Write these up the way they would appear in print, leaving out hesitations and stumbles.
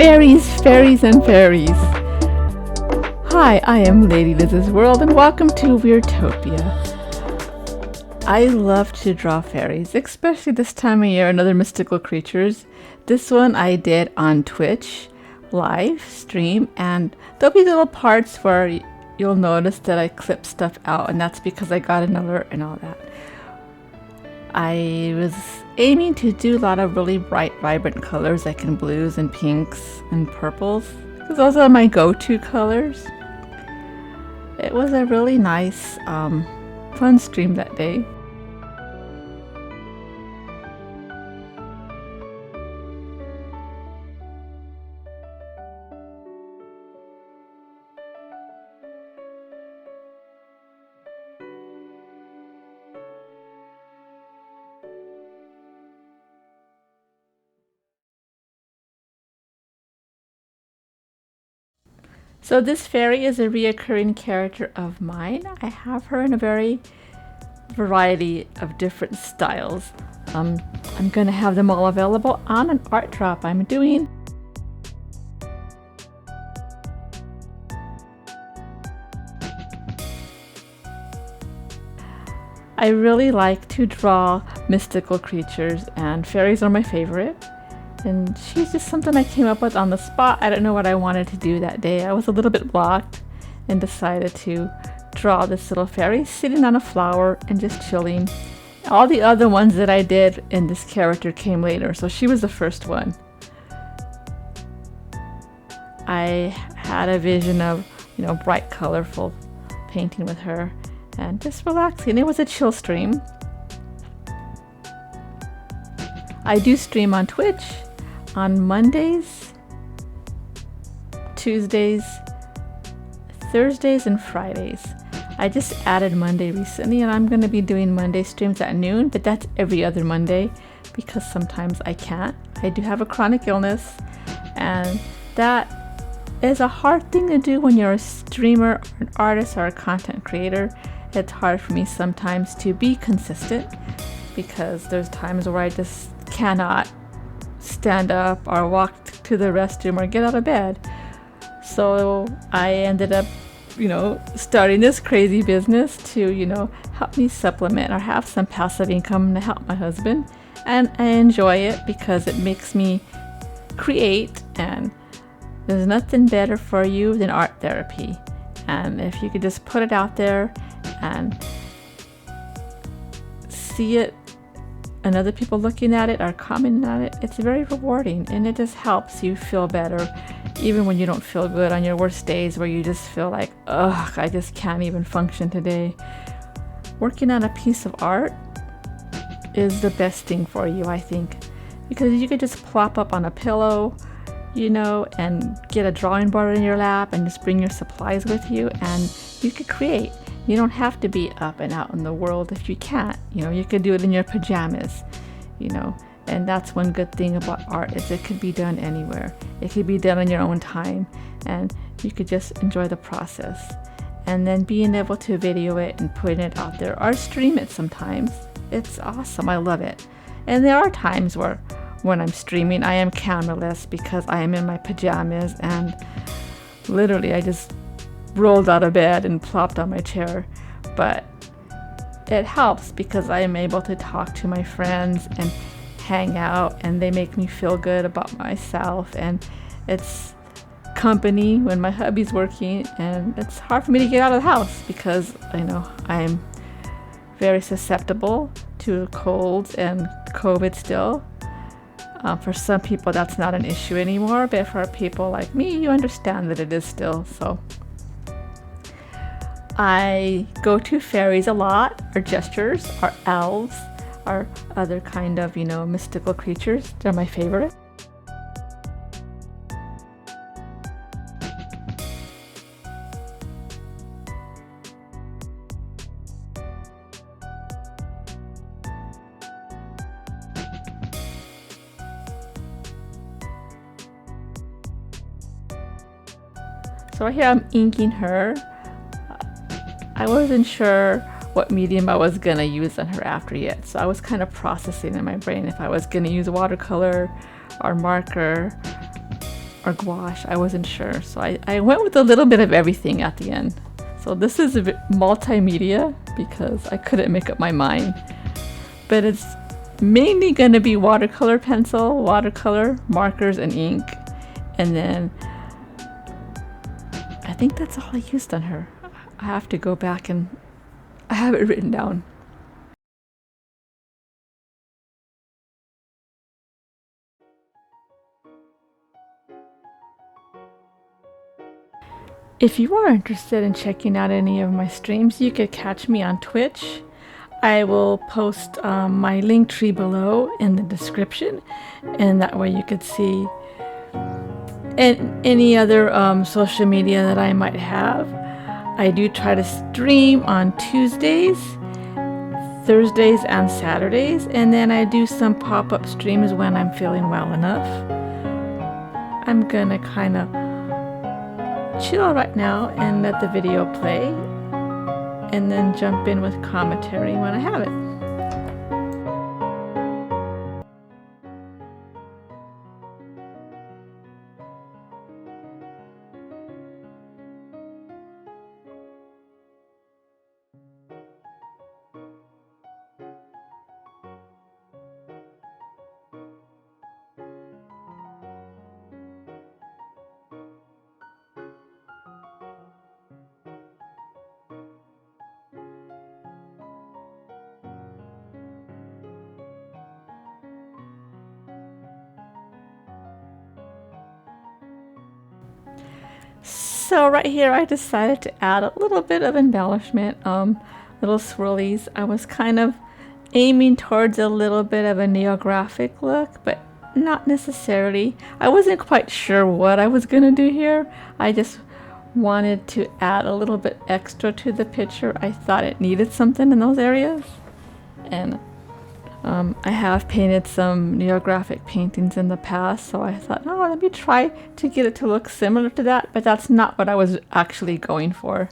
Fairies, fairies, and fairies. Hi, I am Ladylizsworld and welcome to Weirdtopia. I love to draw fairies, especially this time of year and other mystical creatures. This one I did on Twitch, live stream, and there'll be little parts where you'll notice that I clip stuff out, and that's because I got an alert and all that. I was aiming to do a lot of really bright, vibrant colors like in blues and pinks and purples, because those are my go-to colors. It was a really nice, fun stream that day. So this fairy is a reoccurring character of mine. I have her in a variety of different styles. I'm going to have them all available on an art drop I'm doing. I really like to draw mystical creatures, and fairies are my favorite. And she's just something I came up with on the spot. I don't know what I wanted to do that day. I was a little bit blocked and decided to draw this little fairy sitting on a flower and just chilling. All the other ones that I did in this character came later, so she was the first one. I had a vision of, bright, colorful painting with her and just relaxing. It was a chill stream. I do stream on Twitch on Mondays, Tuesdays, Thursdays, and Fridays. I just added Monday recently, and I'm going to be doing Monday streams at noon, but that's every other Monday because sometimes I can't. I do have a chronic illness, and that is a hard thing to do when you're a streamer or an artist or a content creator. It's hard for me sometimes to be consistent because there's times where I just cannot stand up or walk to the restroom or get out of bed. So I ended up, starting this crazy business to, help me supplement or have some passive income to help my husband. And I enjoy it because it makes me create, and there's nothing better for you than art therapy. And if you could just put it out there and see it and other people looking at it or commenting on it, it's very rewarding, and it just helps you feel better even when you don't feel good on your worst days where you just feel like, ugh, I just can't even function today. Working on a piece of art is the best thing for you, I think, because you could just plop up on a pillow, and get a drawing board in your lap and just bring your supplies with you, and you could create. You don't have to be up and out in the world if you can't. You could do it in your pajamas, and that's one good thing about art is it could be done anywhere. It could be done in your own time, and you could just enjoy the process. And then being able to video it and putting it out there or stream it sometimes, it's awesome. I love it. And there are times when I'm streaming, I am cameraless because I am in my pajamas, and literally I just rolled out of bed and plopped on my chair. But it helps because I am able to talk to my friends and hang out, and they make me feel good about myself, and it's company when my hubby's working, and it's hard for me to get out of the house because I'm very susceptible to colds and COVID still. For some people that's not an issue anymore, but for people like me, you understand that it is still. So I go to fairies a lot, or gestures, or elves, or other kind of, mystical creatures. They're my favorite. So right here I'm inking her. I wasn't sure what medium I was gonna use on her after yet, so I was kind of processing in my brain if I was gonna use watercolor or marker or gouache. I wasn't sure, so I went with a little bit of everything at the end. So this is a bit multimedia because I couldn't make up my mind, but it's mainly going to be watercolor pencil, watercolor, markers, and ink. And then I think that's all I used on her. I have to go back and I have it written down. If you are interested in checking out any of my streams, you could catch me on Twitch. I will post my link tree below in the description, and that way you could see any other social media that I might have. I do try to stream on Tuesdays, Thursdays, and Saturdays, and then I do some pop-up streams when I'm feeling well enough. I'm gonna kind of chill right now and let the video play, and then jump in with commentary when I have it. So right here I decided to add a little bit of embellishment, little swirlies. I was kind of aiming towards a little bit of a neo-graphic look, but not necessarily. I wasn't quite sure what I was gonna do here. I just wanted to add a little bit extra to the picture. I thought it needed something in those areas. And I have painted some neo-graphic paintings in the past, so I thought, oh, let me try to get it to look similar to that, but that's not what I was actually going for.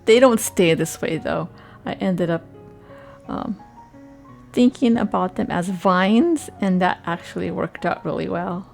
They don't stay this way though. I ended up thinking about them as vines, and that actually worked out really well.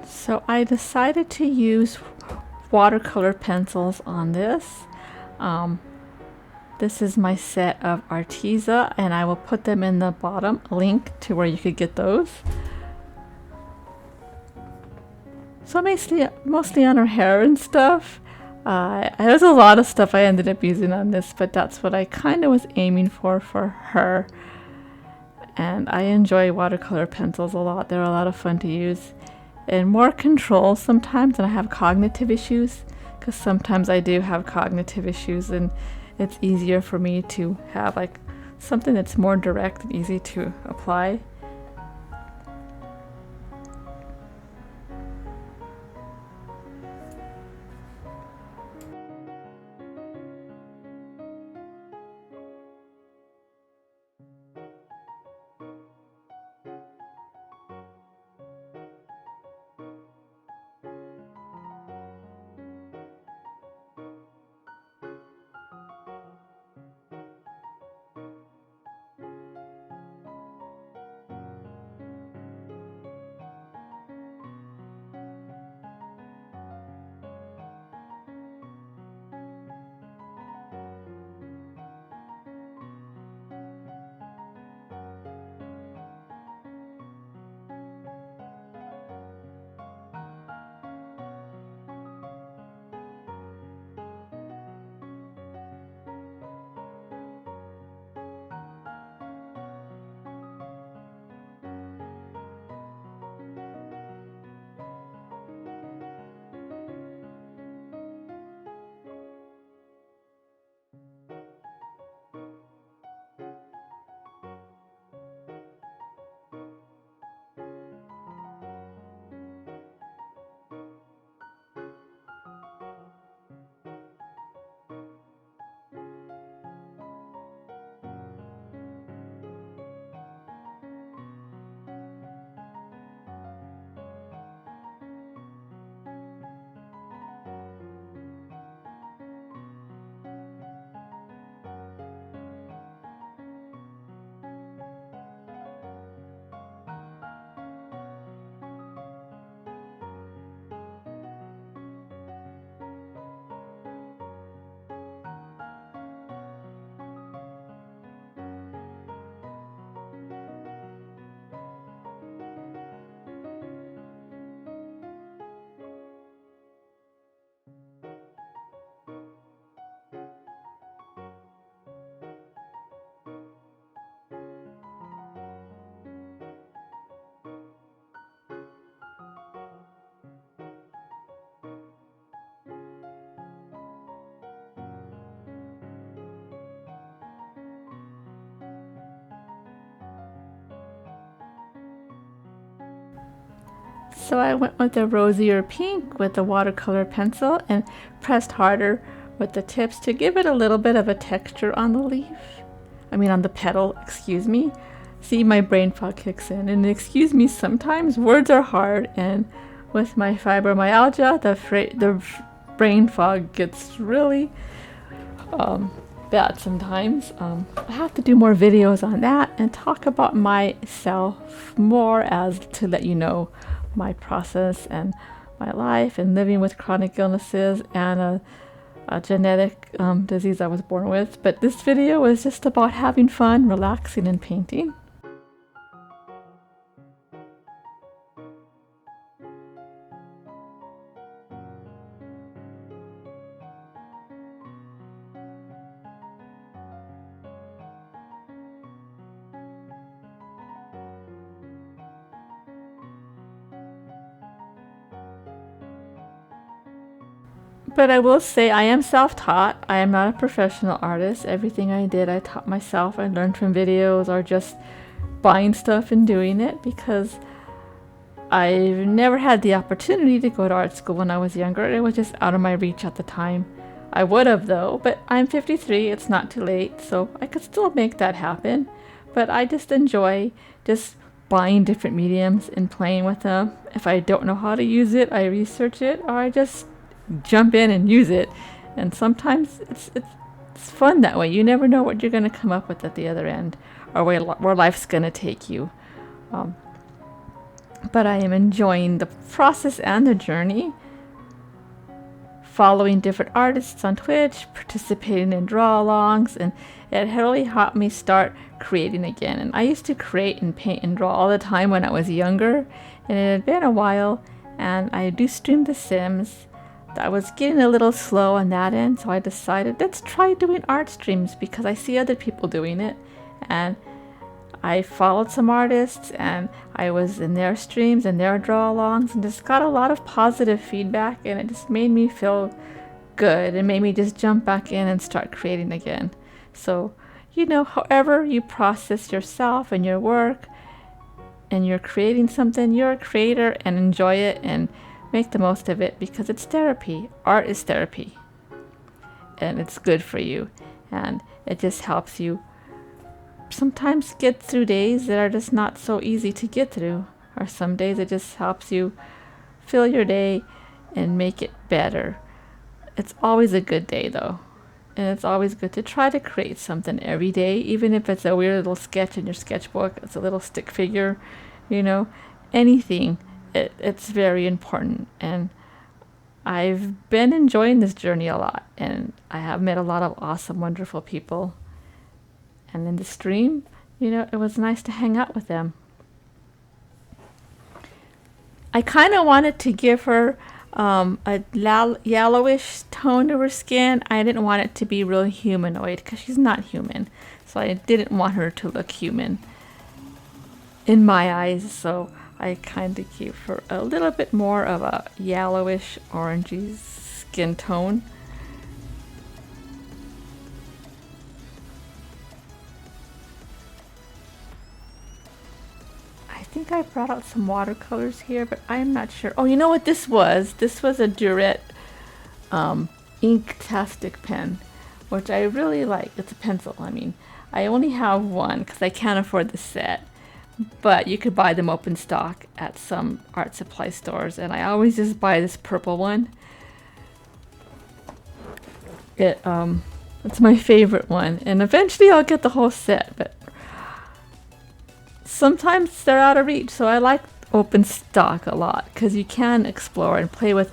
So I decided to use watercolor pencils on this. This is my set of Arteza, and I will put them in the bottom link to where you could get those. So mostly on her hair and stuff. There's a lot of stuff I ended up using on this, but that's what I kind of was aiming for her. And I enjoy watercolor pencils a lot. They're a lot of fun to use. And more control sometimes when I have cognitive issues, because sometimes I do have cognitive issues, and it's easier for me to have like something that's more direct and easy to apply. so I went with a rosier pink with the watercolor pencil and pressed harder with the tips to give it a little bit of a texture on the leaf. I mean on the petal, excuse me. See, my brain fog kicks in, and excuse me, sometimes words are hard, and with my fibromyalgia, the brain fog gets really bad sometimes. I have to do more videos on that and talk about myself more, as to let you know my process and my life and living with chronic illnesses and a genetic disease I was born with. But this video is just about having fun, relaxing, and painting. But I will say I am self-taught. I am not a professional artist. Everything I did, I taught myself. I learned from videos or just buying stuff and doing it, because I've never had the opportunity to go to art school when I was younger. It was just out of my reach at the time. I would have though, but I'm 53. It's not too late, so I could still make that happen. But I just enjoy just buying different mediums and playing with them. If I don't know how to use it, I research it, or I just jump in and use it. And sometimes it's fun that way. You never know what you're going to come up with at the other end, or where life's going to take you. But I am enjoying the process and the journey, following different artists on Twitch, participating in draw-alongs, and it really helped me start creating again. And I used to create and paint and draw all the time when I was younger, and it had been a while, and I do stream The Sims. I was getting a little slow on that end, so I decided let's try doing art streams, because I see other people doing it, and I followed some artists and I was in their streams and their draw-alongs and just got a lot of positive feedback, and it just made me feel good. It made me just jump back in and start creating again. So, you know, however you process yourself and your work and you're creating something, you're a creator, and enjoy it and make the most of it, because it's therapy. Art is therapy, and it's good for you, and it just helps you sometimes get through days that are just not so easy to get through, or some days it just helps you fill your day and make it better. It's always a good day though, and it's always good to try to create something every day, even if it's a weird little sketch in your sketchbook, it's a little stick figure, you know, anything. It's very important, and I've been enjoying this journey a lot, and I have met a lot of awesome, wonderful people. And in the stream, you know, it was nice to hang out with them. I kind of wanted to give her a yellowish tone to her skin. I didn't want it to be real humanoid, because she's not human. So I didn't want her to look human in my eyes. So I kind of gave her a little bit more of a yellowish, orangey skin tone. I think I brought out some watercolors here, but I'm not sure. Oh, you know what this was? This was a Duret Inktastic pen, which I really like. It's a pencil, I mean. I only have one because I can't afford the set, but you could buy them open stock at some art supply stores, and I always just buy this purple one. It's my favorite one, and eventually I'll get the whole set, but sometimes they're out of reach, so I like open stock a lot, because you can explore and play with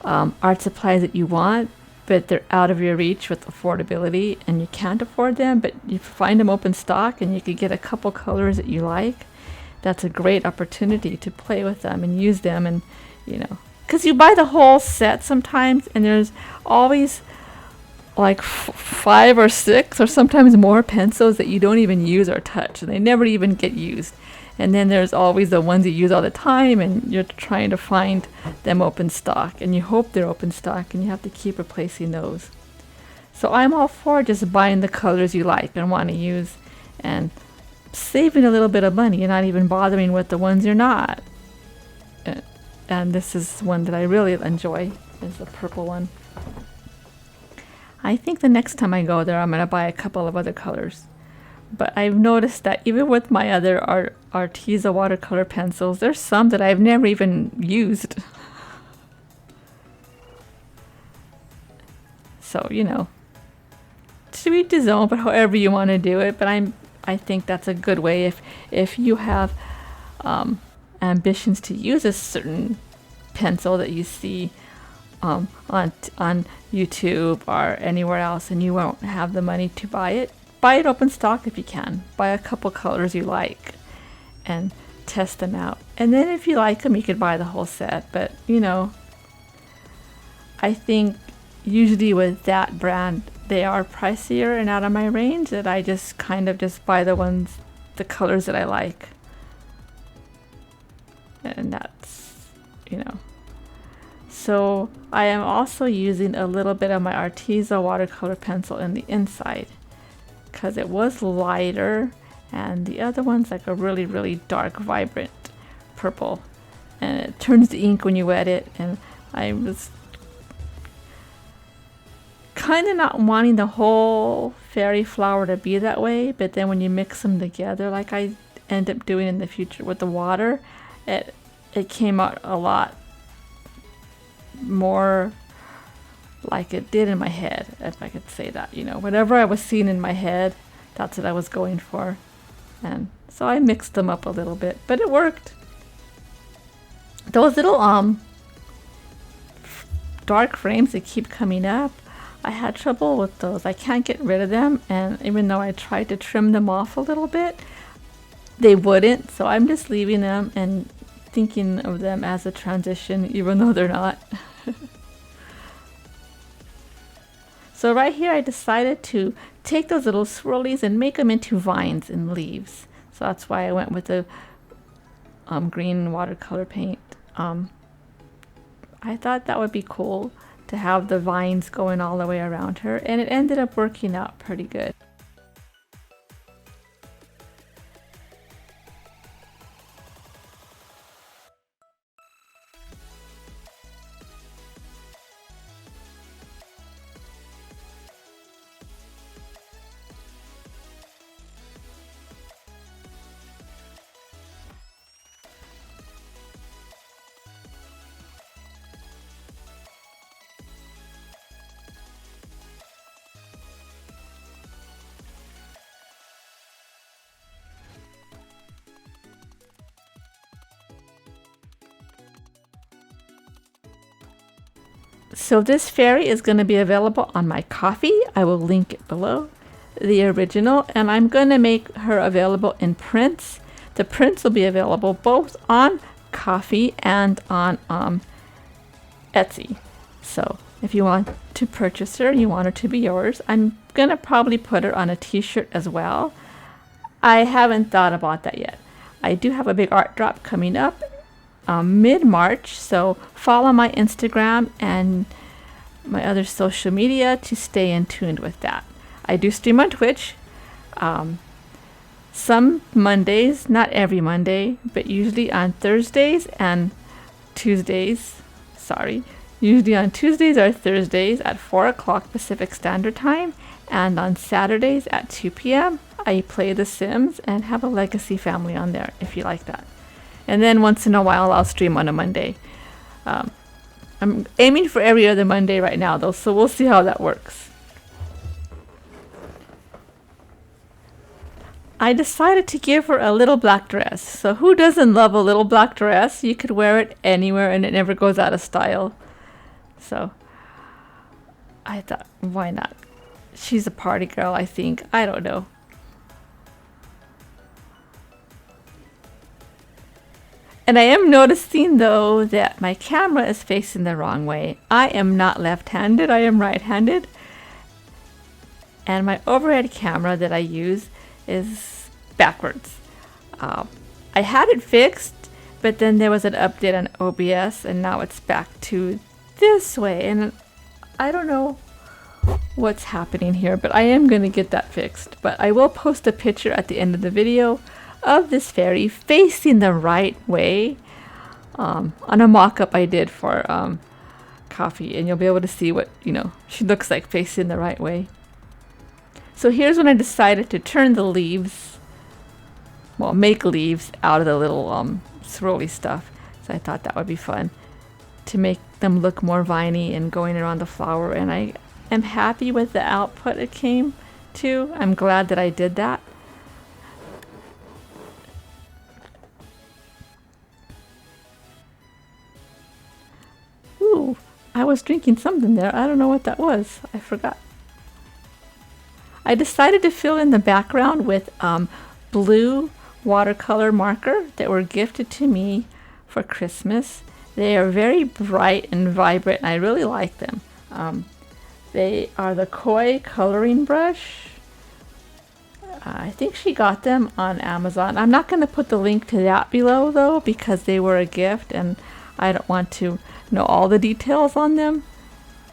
art supplies that you want, but they're out of your reach with affordability, and you can't afford them, but you find them open stock and you could get a couple colors that you like. That's a great opportunity to play with them and use them, and you know, because you buy the whole set sometimes, and there's always like 5 or 6 or sometimes more pencils that you don't even use or touch, and they never even get used. And then there's always the ones you use all the time, and you're trying to find them open stock, and you hope they're open stock, and you have to keep replacing those. So I'm all for just buying the colors you like and want to use, and saving a little bit of money and not even bothering with the ones you're not. and this is one that I really enjoy, is the purple one. I think the next time I go there, I'm going to buy a couple of other colors. But I've noticed that even with my other Arteza watercolor pencils, there's some that I've never even used. So, you know, to each his own, but however you want to do it. But I think that's a good way if you have ambitions to use a certain pencil that you see on YouTube or anywhere else, and you won't have the money to buy it. Buy it open stock if you can. Buy a couple colors you like and test them out. And then if you like them, you could buy the whole set. But, you know, I think usually with that brand, they are pricier and out of my range, that I just kind of just buy the colors that I like. And that's, you know. So I am also using a little bit of my Arteza watercolor pencil in the inside, because it was lighter, and the other one's like a really, really dark, vibrant purple, and it turns the ink when you wet it. And I was kind of not wanting the whole fairy flower to be that way, but then when you mix them together, like I end up doing in the future with the water, it came out a lot more like it did in my head, if I could say that. You know, whatever I was seeing in my head, that's what I was going for. And so I mixed them up a little bit, but it worked. Those little dark frames that keep coming up, I had trouble with those. I can't get rid of them, and even though I tried to trim them off a little bit, they wouldn't. So I'm just leaving them and thinking of them as a transition, even though they're not. So right here I decided to take those little swirlies and make them into vines and leaves. So that's why I went with the green watercolor paint. I thought that would be cool to have the vines going all the way around her, and it ended up working out pretty good. So this fairy is going to be available on my Ko-fi. I will link it below, the original, and I'm going to make her available in prints. The prints will be available both on Ko-fi and on Etsy. So if you want to purchase her, you want her to be yours, I'm going to probably put her on a t-shirt as well. I haven't thought about that yet. I do have a big art drop coming up mid-March, so follow my Instagram and my other social media to stay in tune with that. I do stream on Twitch some Mondays, not every Monday, but usually on Thursdays and Tuesdays. Usually on Tuesdays or Thursdays at 4 o'clock Pacific Standard Time, and on Saturdays at 2 p.m. I play The Sims and have a Legacy family on there if you like that. And then once in a while I'll stream on a Monday. I'm aiming for every other Monday right now though, so we'll see how that works. I decided to give her a little black dress. So who doesn't love a little black dress? You could wear it anywhere and it never goes out of style. So I thought, why not? She's a party girl, I think. I don't know. And I am noticing though that my camera is facing the wrong way. I am not left-handed, I am right-handed. And my overhead camera that I use is backwards. I had it fixed, but then there was an update on OBS and now it's back to this way. And I don't know what's happening here, but I am going to get that fixed. But I will post a picture at the end of the video of this fairy facing the right way. on a mock-up I did for Coffee, and you'll be able to see what, you know, she looks like facing the right way. So here's when I decided to turn the leaves, well, make leaves out of the little swirly stuff. So I thought that would be fun to make them look more viney and going around the flower, and I am happy with the output it came to. I'm glad that I did that. Ooh, I was drinking something there. I don't know what that was. I forgot. I decided to fill in the background with blue watercolor marker that were gifted to me for Christmas. They are very bright and vibrant, and I really like them. They are the Koi coloring brush. I think she got them on Amazon. I'm not going to put the link to that below though, because they were a gift and I don't want to know all the details on them.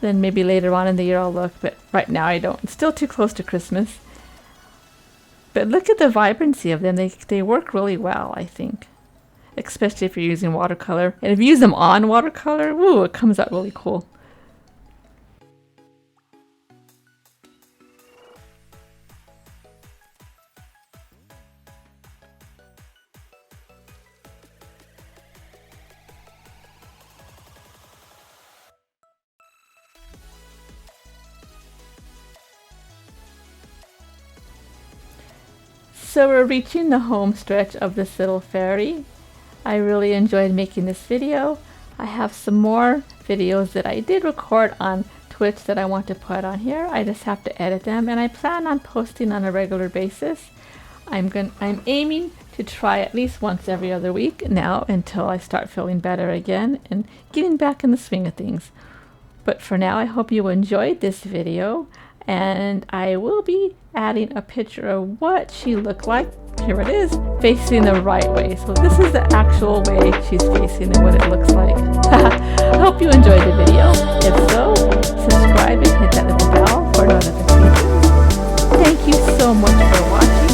Then maybe later on in the year I'll look, but right now I don't. It's still too close to Christmas. But look at the vibrancy of them. They work really well, I think. Especially if you're using watercolor. And if you use them on watercolor, woo, it comes out really cool. So we're reaching the home stretch of this little fairy. I really enjoyed making this video. I have some more videos that I did record on Twitch that I want to put on here. I just have to edit them, and I plan on posting on a regular basis. I'm aiming to try at least once every other week now until I start feeling better again and getting back in the swing of things. But for now, I hope you enjoyed this video, and I will be adding a picture of what she looked like. Here it is, facing the right way. So this is the actual way she's facing and what it looks like. I hope you enjoyed the video. If so, subscribe and hit that little bell for notifications. Thank you so much for watching.